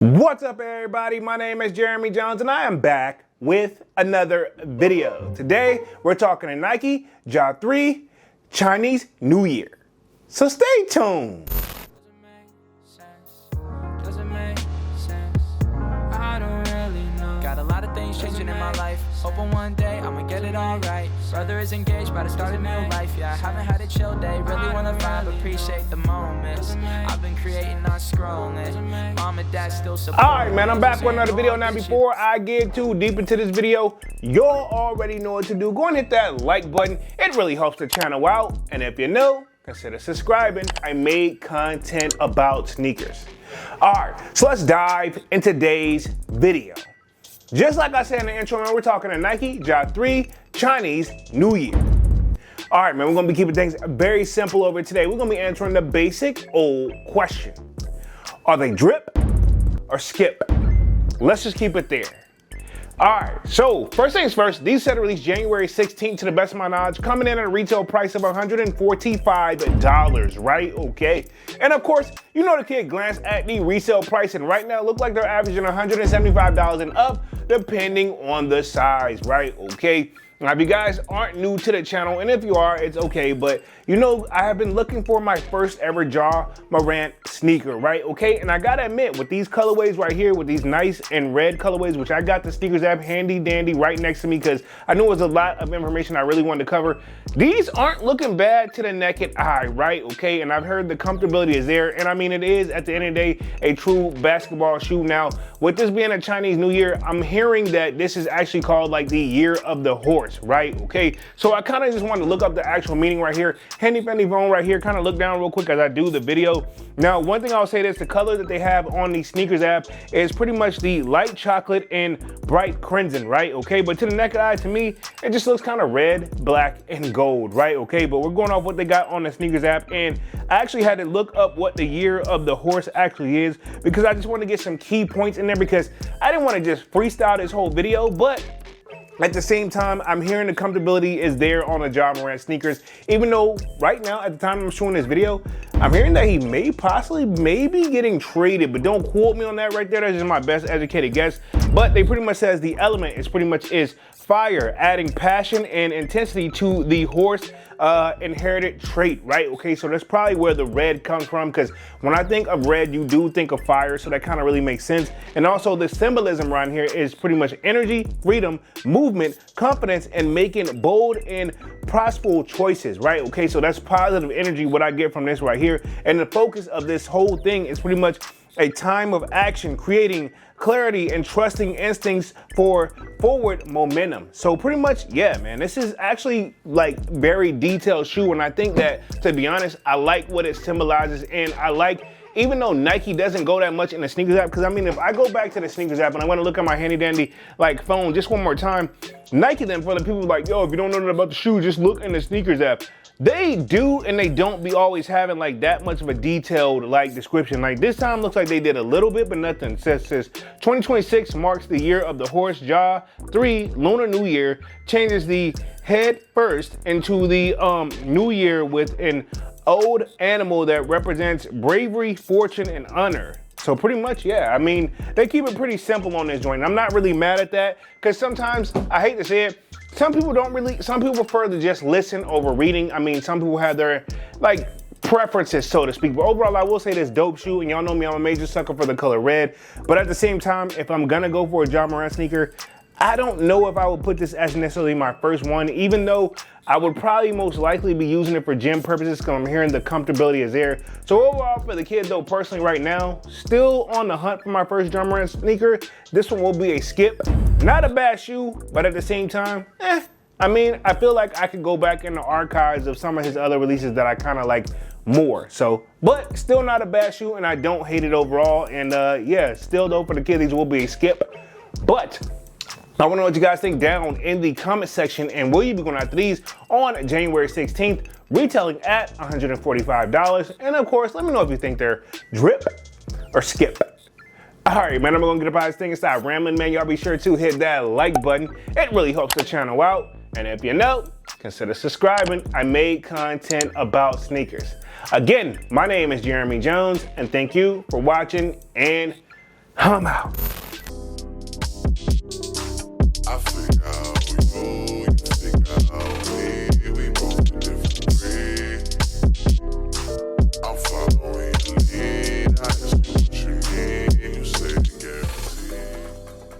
What's up, everybody? My name is Jeremy Jones and I am back with another video. Today we're talking to Nike Ja 3 Chinese New Year. So stay tuned. Got a lot of things changing in my life. Hoping one day I'ma get it all right. Brother is engaged, about to start a new life. Yeah, I haven't had a chill day. Really wanna vibe, appreciate the moments. I've been creating, not scrolling. Mom and dad still support. Alright, man, I'm back with another video. Now, before I get too deep into this video, y'all already know what to do. Go and hit that like button. It really helps the channel out. And if you're new, consider subscribing. I made content about sneakers. Alright, so let's dive into today's video. Just like I said in the intro, man, we're talking to Nike Ja 3 Chinese New Year. All right, man, we're gonna be keeping things very simple over today. We're gonna be answering the basic old question. Are they drip or skip? Let's just keep it there. All right, so first things first, these set to release January 16th to the best of my knowledge, coming in at a retail price of $145, right? Okay. And of course, you know the kid glanced at the resale price and right now it looks like they're averaging $175 and up, depending on the size, right? Okay. Now, if you guys aren't new to the channel, and if you are, it's okay, but you know, I have been looking for my first ever Ja Morant sneaker, right? Okay, and I gotta admit, with these colorways right here, with these nice and red colorways, which I got the sneakers app handy dandy right next to me because I knew it was a lot of information I really wanted to cover. These aren't looking bad to the naked eye, right? Okay, and I've heard the comfortability is there, and I mean, it is, at the end of the day, a true basketball shoe. Now, with this being a Chinese New Year, I'm hearing that this is actually called like the Year of the Horse, right? Okay, so I kind of just wanted to look up the actual meaning right here. Handy Fendi phone right here, kind of look down real quick as I do the video. Now, one thing I'll say is the color that they have on the sneakers app is pretty much the light chocolate and bright crimson, right? Okay, but to the naked eye, to me, it just looks kind of red, black, and gold, right? Okay, but we're going off what they got on the sneakers app, and I actually had to look up what the Year of the Horse actually is because I just want to get some key points in there because I didn't want to just freestyle this whole video, but at the same time, I'm hearing the comfortability is there on the Ja Morant sneakers, even though right now, at the time I'm showing this video, I'm hearing that he may possibly be getting traded, but don't quote me on that right there. That's just my best educated guess. But they pretty much says the element is pretty much is fire, adding passion and intensity to the horse inherited trait, right? Okay, so that's probably where the red comes from because when I think of red, you do think of fire, so that kind of really makes sense. And also the symbolism around here is pretty much energy, freedom, movement, confidence, and making bold and prosperous choices, right? Okay, so that's positive energy, what I get from this right here. And the focus of this whole thing is pretty much a time of action, creating clarity and trusting instincts for forward momentum. So pretty much, yeah, man, this is actually like very detailed shoe. And I think that, to be honest, I like what it symbolizes. And I like, even though Nike doesn't go that much in the sneakers app, because I mean, if I go back to the sneakers app and I want to look at my handy dandy like phone just one more time, Nike then for the people like, yo, if you don't know nothing about the shoe, just look in the sneakers app. They do and they don't be always having like that much of a detailed like description. Like this time looks like they did a little bit, but nothing. It says 2026 marks the Year of the Horse. Ja 3 Lunar New Year changes the head first into the new year with an old animal that represents bravery, fortune, and honor. So pretty much, yeah, I mean, they keep it pretty simple on this joint. I'm not really mad at that because sometimes, I hate to say it, some people prefer to just listen over reading. I mean, some people have their like preferences, so to speak. But overall, I will say this dope shoe, and y'all know me, I'm a major sucker for the color red. But at the same time, if I'm gonna go for a Ja Morant sneaker, I don't know if I would put this as necessarily my first one, even though I would probably most likely be using it for gym purposes because I'm hearing the comfortability is there. So overall, for the kid though, personally right now, still on the hunt for my first Ja Morant sneaker. This one will be a skip. Not a bad shoe, but at the same time, I mean, I feel like I could go back in the archives of some of his other releases that I kind of like more. So, but still not a bad shoe, and I don't hate it overall. And yeah, still though, for the kid, these will be a skip. But I want to know what you guys think down in the comment section, and will you be going after these on January 16th, retailing at $145? And of course, let me know if you think they're drip or skip. All right, man, I'm gonna get up out of this thing and stop rambling, man. Y'all be sure to hit that like button. It really helps the channel out. And if you're new, consider subscribing. I made content about sneakers. Again, my name is Jeremy Jones, and thank you for watching and I'm out. I figured out.